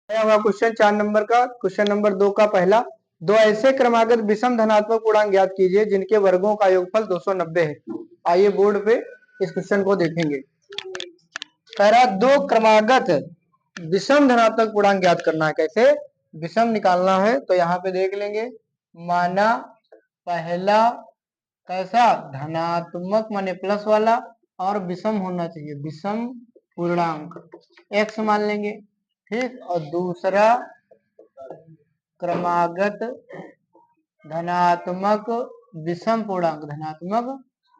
आया हुआ question 4 number का, क्वेश्चन नंबर 2 का पहला, दो ऐसे क्रमागत विषम धनात्मक पूर्णांक ज्ञात कीजिए जिनके वर्गों का योगफल 290 है। आइए बोर्ड पे इस क्वेश्चन को देखेंगे। कह रहा दो क्रमागत विषम धनात्मक पूर्णांक ज्ञात करना है। कैसे विषम निकालना है तो यहाँ पे देख लेंगे। माना पहला कैसा धनात्मक माने प्लस वाला और विषम होना चाहिए, विषम पूर्णांक x मान लेंगे, ठीक। और दूसरा क्रमागत धनात्मक विषम पूर्णांक, धनात्मक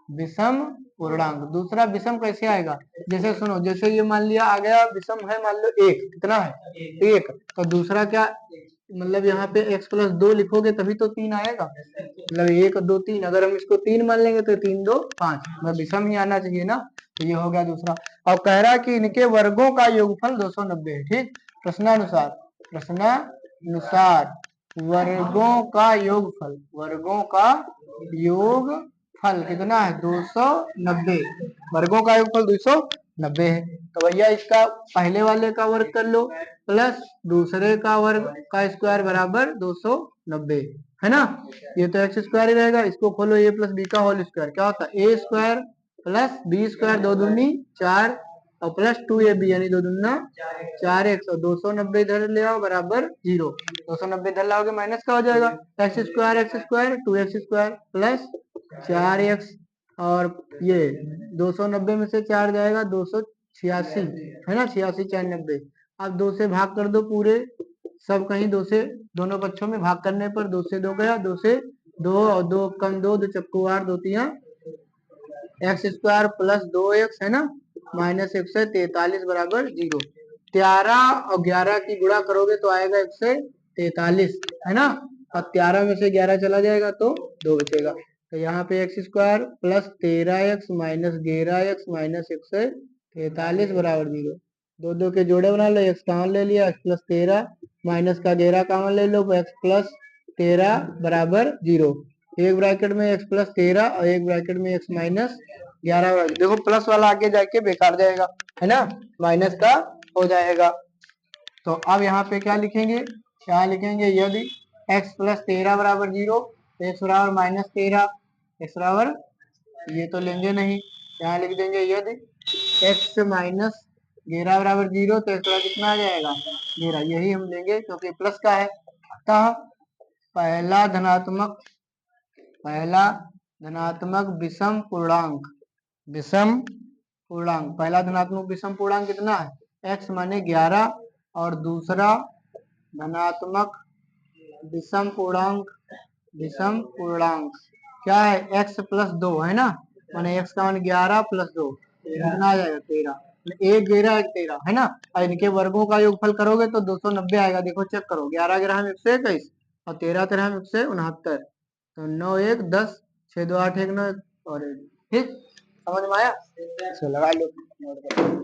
विषम पूर्णांक। दूसरा विषम कैसे आएगा, जैसे सुनो, जैसे ये मान लिया आ गया विषम है, मान लो एक, कितना है एक, तो दूसरा क्या मतलब यहाँ पे x प्लस 2 लिखोगे तभी तो 3 आएगा, मतलब 1 2 3। अगर हम इसको 3 मान लेंगे तो 3 2 5, मतलब विषम ही आना चाहिए ना। तो ये हो गया दूसरा। और कह रहा कि इनके वर्गों का योगफल 290 है, ठीक। प्रश्नानुसार, प्रश्नानुसार वर्गों का योगफल, वर्गों का योगफल कितना है 290, वर्गों का योगफल 290 है। तो भैया इसका पहले वाले का वर्ग कर लो प्लस दूसरे का वर्ग का स्क्वायर बराबर 290, है ना। ये तो एक्स स्क्वायर ही रहेगा, इसको खोलो ए प्लस बी का होल स्क्वायर, क्या होता है ए स्क्वायर प्लस बी स्क्वायर, दो दूनी 4 और प्लस 2ab यानी दो दूना 4x और 290 इधर ले आओ बराबर 0। 290 इधर लाओगे माइनस का हो जाएगा, x square 2x square plus 4x और ये 290 में से 4 जाएगा 286, है ना, 86 4 90। अब 2 से भाग कर दो पूरे, सब कहीं 2 से, दोनों पक्षों में भाग करने पर 2 से 2 गया, 2 से 2 और 2 कम 2, 2 चक्कू 8, 2 तिया एक्स स्क्वायर प्लस 2x, है ना, माइनस 143 बराबर 0। 13 और 11 की गुणा करोगे तो आएगा 143, है ना, और 13 में से 11 चला जाएगा तो 2 बचेगा। तो यहाँ पे x square plus 13x minus 11x minus 143 बराबर 0। दो दो के जोड़े बना लो, एक्स कॉमन ले लिया, एक्स प्लस 13 माइनस का 11 कॉमन ले लो, एक्स प्लस 13 बराबर 0। एक ब्रैकेट में एक्स प्लस 13 और एक ब्रैकेट में एक्स माइनस 11। देखो प्लस वाला आगे जाके बेकार जाएगा, है ना, माइनस का हो जाएगा। तो अब यहाँ पे क्या लिखेंगे, क्या लिखेंगे, यदि x प्लस 13 बराबर 0, एक्स बराबर माइनस 13, एक्स बराबर ये तो लेंगे नहीं, यहाँ लिख देंगे यदि x माइनस 11 बराबर 0, तो एक्स कितना आ जाएगा 11, यही हम लेंगे क्योंकि प्लस का है। अतः पहला धनात्मक, पहला धनात्मक विषम पूर्णांक, विषम पूर्णांक, पहला धनात्मक विषम पूर्णांक कितना है x माने 11, और दूसरा धनात्मक विषम पूर्णांक, विषम पूर्णांक क्या है x प्लस 2, है ना, माने x का मान 11 प्लस 2 कितना आ जाएगा 13, एक 11 एक 13, है ना। और इनके वर्गों का योगफल करोगे तो 290 आएगा। देखो चेक करो, 11 ग्राम 121 और 13 ग्राम 169, तो 9 1 10, 6 2 8 1 9 और 1, ठीक, समझ में आया, इसको लगा लो नोट कर।